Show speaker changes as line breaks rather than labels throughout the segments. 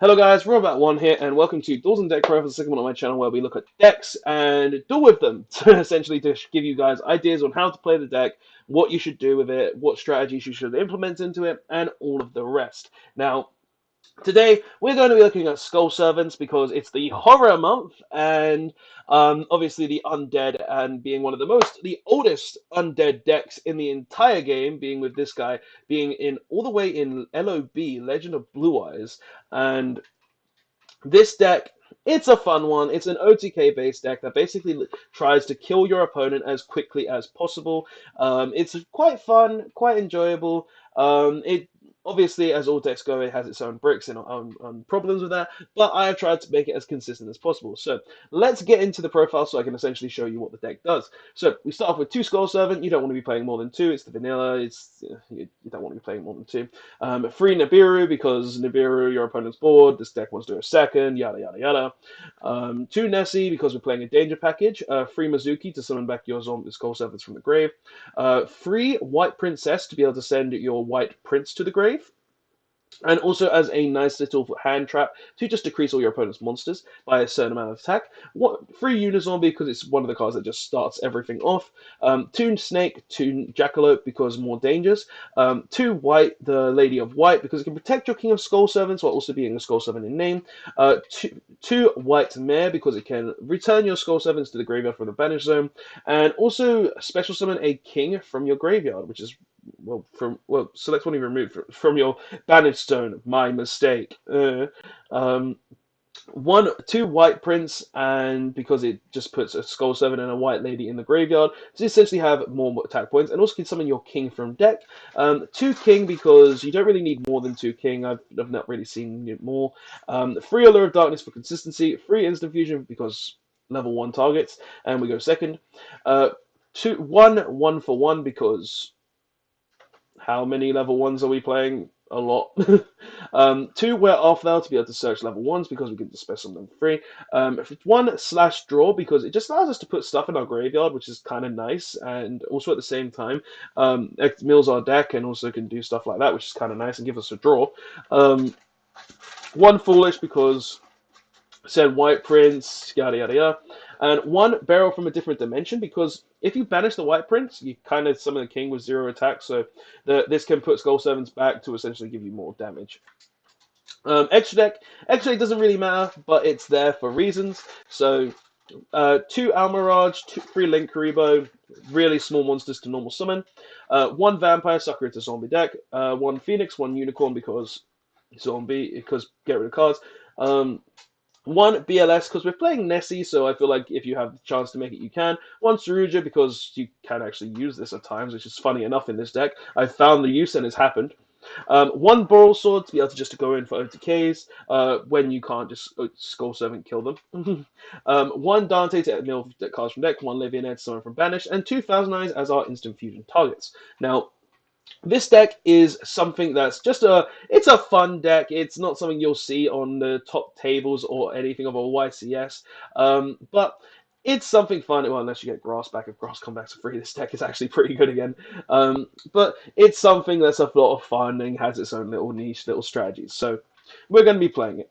Hello guys, Robot1 here, and welcome to Duels and Deck Pro, for the segment on my channel where we look at decks and duel with them, essentially to give you guys ideas on how to play the deck, what you should do with it, what strategies you should implement into it, and all of the rest. Now, today we're going to be looking at Skull Servants because it's the horror month, and obviously the undead, and being one of the oldest undead decks in the entire game, being with this guy being in all the way in LOB, Legend of Blue Eyes, and this deck, it's a fun one. It's an OTK based deck that basically tries to kill your opponent as quickly as possible. It's quite fun, quite enjoyable. It obviously, as all decks go, it has its own bricks and problems with that, but I have tried to make it as consistent as possible. So let's get into the profile so I can essentially show you what the deck does. So we start off with two Skull Servant. You don't want to be playing more than two. It's the vanilla. You don't want to be playing more than two. Free Nibiru because Nibiru, your opponent's board. This deck wants to do a second, yada yada yada. Two Nessie because we're playing a danger package. Free Mizuki to summon back your zombie Skull Servants from the grave. Free White Princess to be able to send your White Prince to the grave. And also as a nice little hand trap to just decrease all your opponent's monsters by a certain amount of attack. Free Unizombie because it's one of the cards that just starts everything off. Two Snake, two Jackalope because more dangers. Two White, the Lady of White because it can protect your King of Skull Servants while also being a Skull Servant in name. Two White Mare because it can return your Skull Servants to the graveyard from the Banish Zone. And also special summon a King from your graveyard, which is select one you removed from your banished zone. My mistake. Two White Prince, and because it just puts a Skull Servant and a White Lady in the graveyard, to essentially have more attack points, and also can summon your King from deck. Two King because you don't really need more than two King. I've not really seen it more. Free Allure of Darkness for consistency. Free Instant Fusion because level 1 targets, and we go second. One for one because how many level ones are we playing? A lot. Two, we're off now to be able to search level ones because we can just special them free. One slash draw because it just allows us to put stuff in our graveyard, which is kind of nice, and also at the same time, it mills our deck and also can do stuff like that, which is kind of nice and give us a draw. One foolish because said White Prince, yada yada yada. And one Barrel from a different dimension because if you banish the White Prince, you kind of summon the King with 0 attack, so this can put Skull Servants back to essentially give you more damage. Extra deck doesn't really matter, but it's there for reasons. So two Almirage, three Link Karibo, really small monsters to normal summon. One Vampire Sucker into zombie deck. One Phoenix, one Unicorn because zombie, because get rid of cards. One BLS because we're playing Nessie, so I feel like if you have the chance to make it, you can. One Saruja because you can actually use this at times, which is funny enough in this deck. I've found the use and it's happened. One Boral Sword to be able to just go in for OTKs when you can't just Skull Servant kill them. One Dante to mill cards from deck. One Livian to summon from Banish, and two Thousand Eyes as our instant fusion targets. Now, this deck is something that's it's a fun deck. It's not something you'll see on the top tables or anything of a YCS, but it's something fun. Well, unless you get Grass back. If Grass comes back to free, this deck is actually pretty good again. But it's something that's a lot of fun and has its own little niche, little strategies. So we're going to be playing it.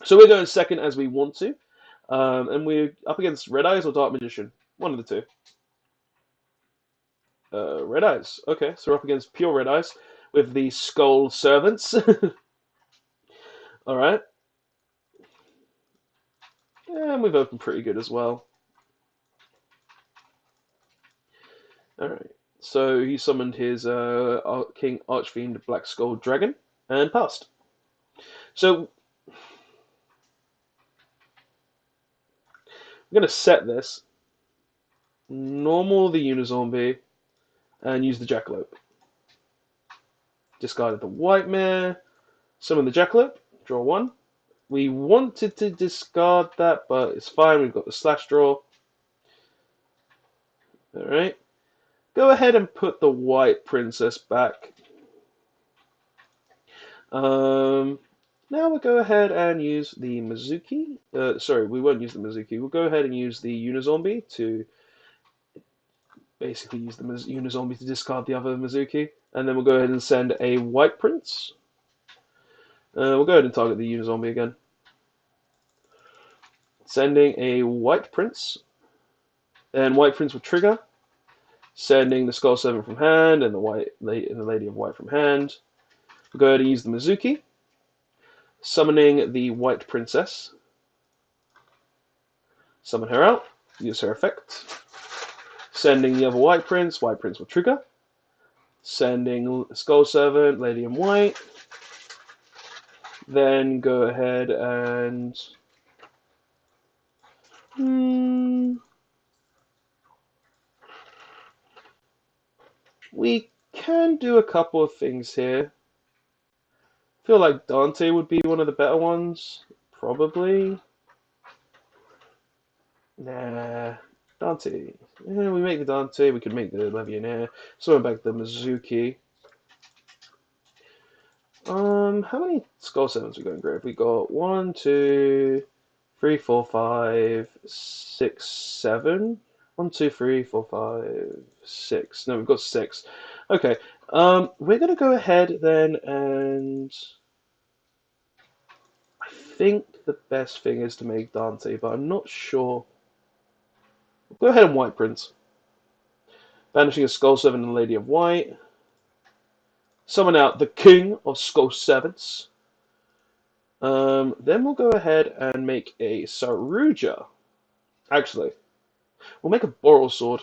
So we're going second as we want to, and we're up against Red Eyes or Dark Magician. One of the two. Red Eyes. Okay, so we're up against pure Red Eyes with the Skull Servants. All right. And we've opened pretty good as well. All right. So he summoned his King Archfiend Black Skull Dragon and passed. So I'm going to set this. Normal the Unizombie and use the Jackalope. Discarded the White Mare. Summon the Jackalope. Draw one. We wanted to discard that, but it's fine. We've got the slash draw. Alright. Go ahead and put the White Princess back. Now we'll go ahead and use the Mizuki. Sorry, we won't use the Mizuki. We'll go ahead and use the Unizombie to basically use the Unizombie to discard the other Mizuki. And then we'll go ahead and send a White Prince. We'll go ahead and target the Unizombie again. Sending a White Prince. And White Prince will trigger. Sending the Skull Servant from hand and the Lady of White from hand. We'll go ahead and use the Mizuki. Summoning the White Princess. Summon her out. Use her effect. Sending the other White Prince. White Prince will trigger. Sending Skull Servant, Lady in White. Then go ahead and... we can do a couple of things here. I feel like Dante would be one of the better ones. Probably. Nah. Dante. Yeah, we make the Dante. We could make the Legionnaire. So back the Mizuki. How many Skull Servants we got in grave? We got 1, 2, 3, 4, 5, 6, 7. 1, 2, 3, 4, 5, 6. No, we've got 6. Okay. We're gonna go ahead then, and I think the best thing is to make Dante, but I'm not sure. We'll go ahead and White Prince. Banishing a Skull Servant and the Lady of White. Summon out the King of Skull Servants. Then we'll go ahead and make a Saruja. Actually, we'll make a Boral Sword.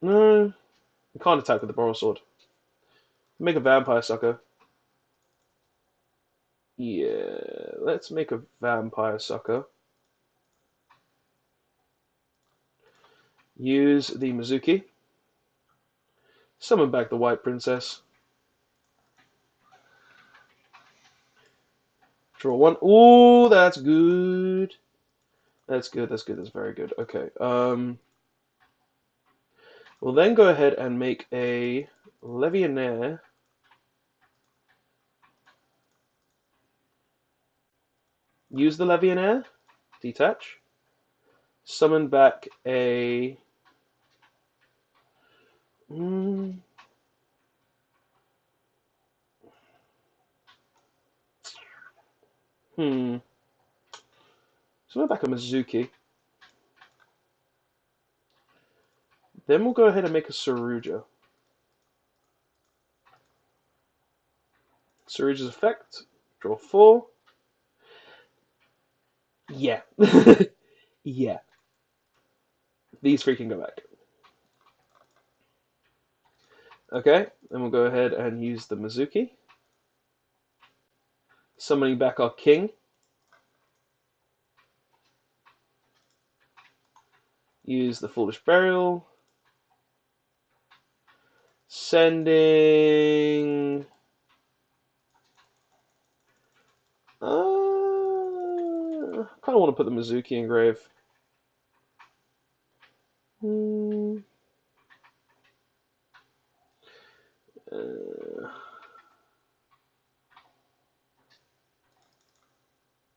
No, we can't attack with the Boral Sword. Make a Vampire Sucker. Yeah, let's make a Vampire Sucker. Use the Mizuki. Summon back the White Princess. Draw 1. Ooh, that's good. That's good, that's good, that's very good. Okay, we'll then go ahead and make a Legionnaire. Use the Legionnaire. Detach. Summon back a... Summon back a Mizuki. Then we'll go ahead and make a Saruja. Saruja's effect. Draw 4. Yeah. Yeah. These 3 can go back. Okay, then we'll go ahead and use the Mizuki. Summoning back our king. Use the Foolish Burial. Sending... I kind of want to put the Mizuki in grave.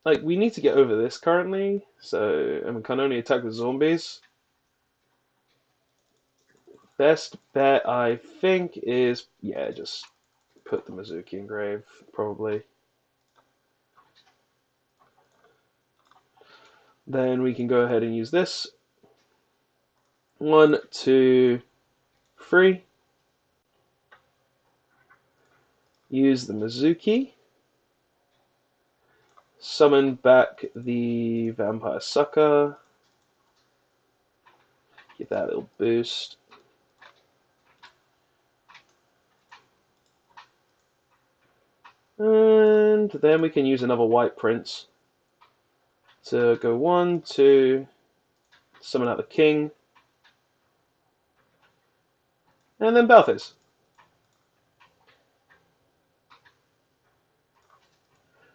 Like, we need to get over this currently, and we can only attack the zombies. Best bet, I think, is, yeah, just put the Mizuki in grave, probably. Then we can go ahead and use this. 1, 2, 3. Use the Mizuki. Summon back the Vampire Sucker. Give that a little boost. And then we can use another White Prince to go 1, 2, summon out the King, and then Balthus.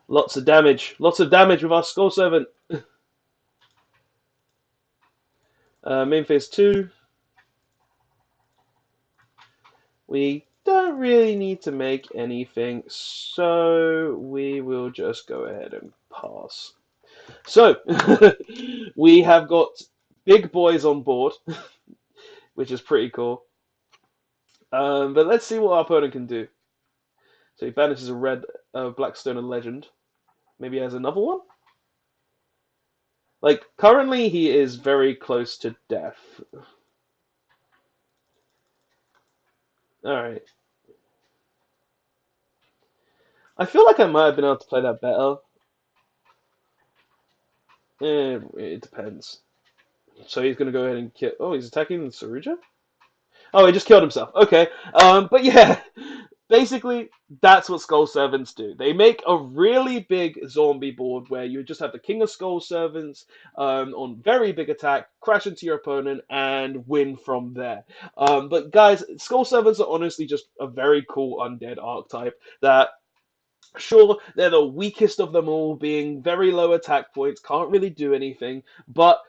Lots of damage with our Skull Servant. Main phase 2. We don't really need to make anything, so we will just go ahead and pass. So, we have got big boys on board, which is pretty cool. But let's see what our opponent can do. So he banishes a red Blackstone and Legend. Maybe he has another one? Like, currently he is very close to death. Alright. I feel like I might have been able to play that better. It depends. So he's gonna go ahead and kill. Oh, he's attacking the Saruja? Oh, he just killed himself. Okay. But yeah, basically, that's what Skull Servants do. They make a really big zombie board where you just have the King of Skull Servants on very big attack, crash into your opponent, and win from there. But guys, Skull Servants are honestly just a very cool undead archetype that. Sure, they're the weakest of them all, being very low attack points, can't really do anything, but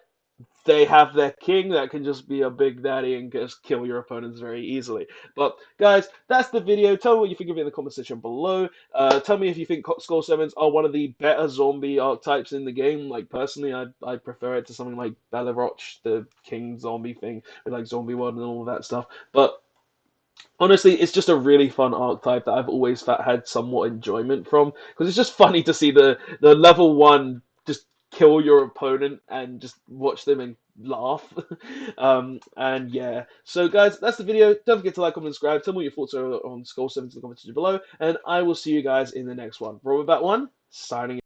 they have their king that can just be a big daddy and just kill your opponents very easily. But guys, that's the video. Tell me what you think of it in the comment section below. Tell me if you think Skull Sevens are one of the better zombie archetypes in the game. Like personally, I prefer it to something like Beliroch, the king zombie thing, with like Zombie World and all of that stuff. But honestly, it's just a really fun archetype that I've always had somewhat enjoyment from because it's just funny to see the level one just kill your opponent and just watch them and laugh. And yeah, so guys, that's the video. Don't forget to like, comment, and subscribe. Tell me what your thoughts are on Skull 7 in the comments below, and I will see you guys in the next one. Robert1, signing.